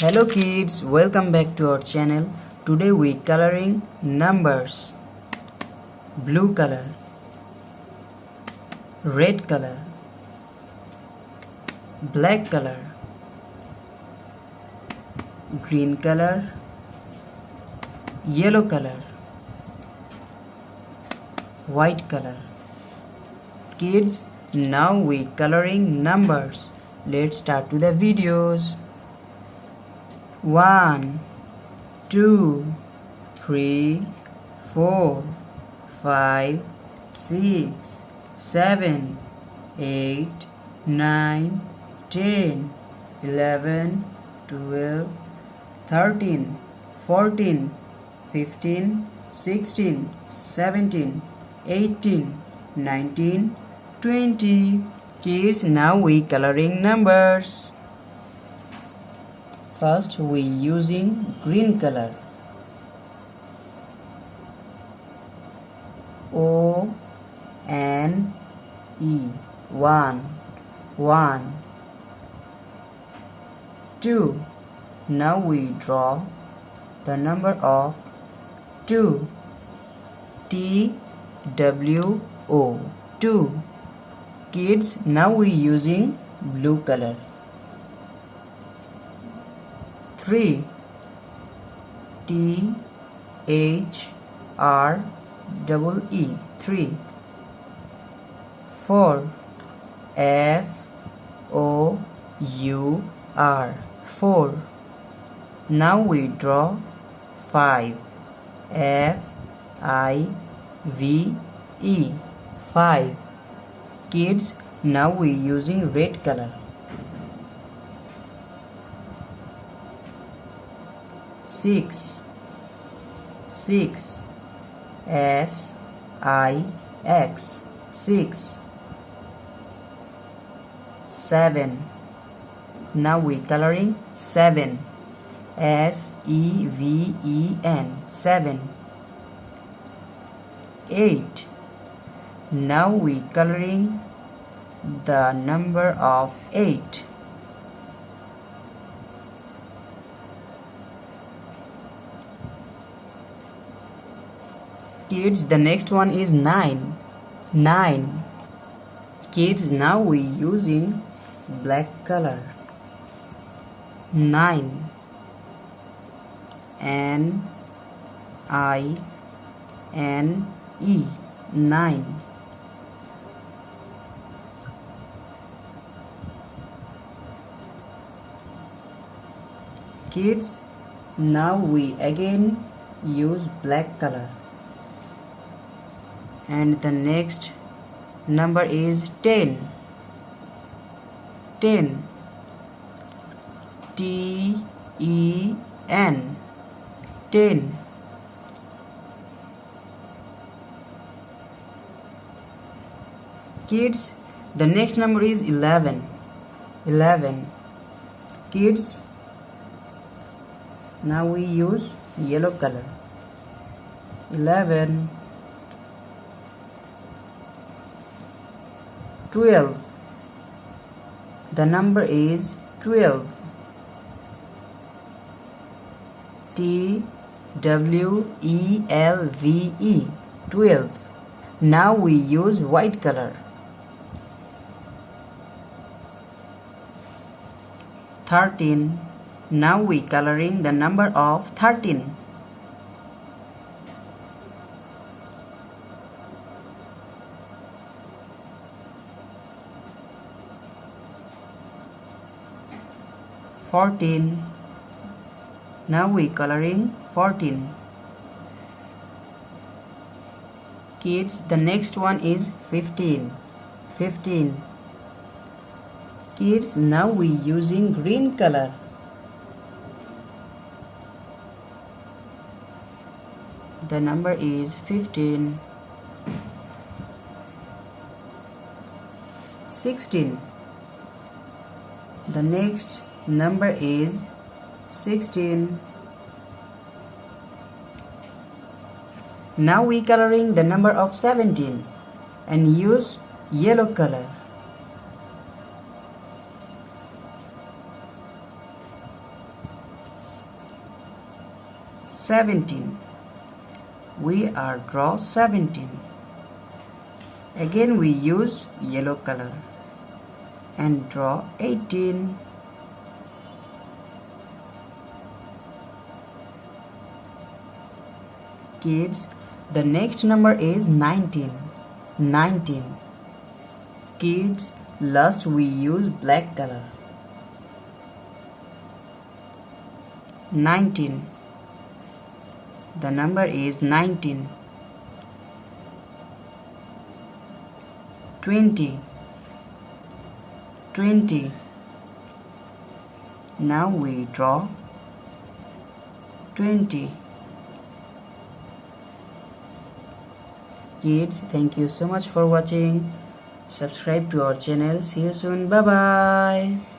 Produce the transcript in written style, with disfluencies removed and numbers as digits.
Hello kids, welcome back to our channel. Today we coloring numbers. Blue color, red color, black color, green color, yellow color, white color. Kids, now we coloring numbers. Let's start to the videos. 1, 2, 3, 4, 5, 6, 7, 8, 9, 10, 11, 12, 13, 14, 15, 16, 17, 18, 19, 20. Kids, now we coloring numbers. First we using green color. O N E 1. 2. Now we draw the number of 2. T W O 2. Kids, now we using blue color. 3. T H R E 3. 4. F O U R 4. Now we draw 5. F I V E 5. Kids, now we using red color. 6. S I X 6. 7. Now we coloring 7. S E V E N 7. 8. Now we coloring the number of 8. Kids, the next one is 9. Kids, now we using black color. 9. N I N E 9. Kids, now we again use black color. And the next number is 10. 10. T E N 10. Kids, the next number is 11. Kids, now we use yellow color. 11. 12. The number is 12. T W E L V E 12. Now we use white color. 13. Now we coloring the number of 13. 14. Now we coloring 14. Kids, the next one is 15. Kids, now we using green color. The number is 15. 16. The next number is 16. Now we coloring the number of 17 and use yellow color. 17. We are draw 17. Again we use yellow color and draw 18. Kids, the next number is 19. 19. Kids, last we use black color. 19. The number is 19. 20. 20. Now we draw 20. Kids, thank you so much for watching. Subscribe to our channel. See you soon. Bye bye.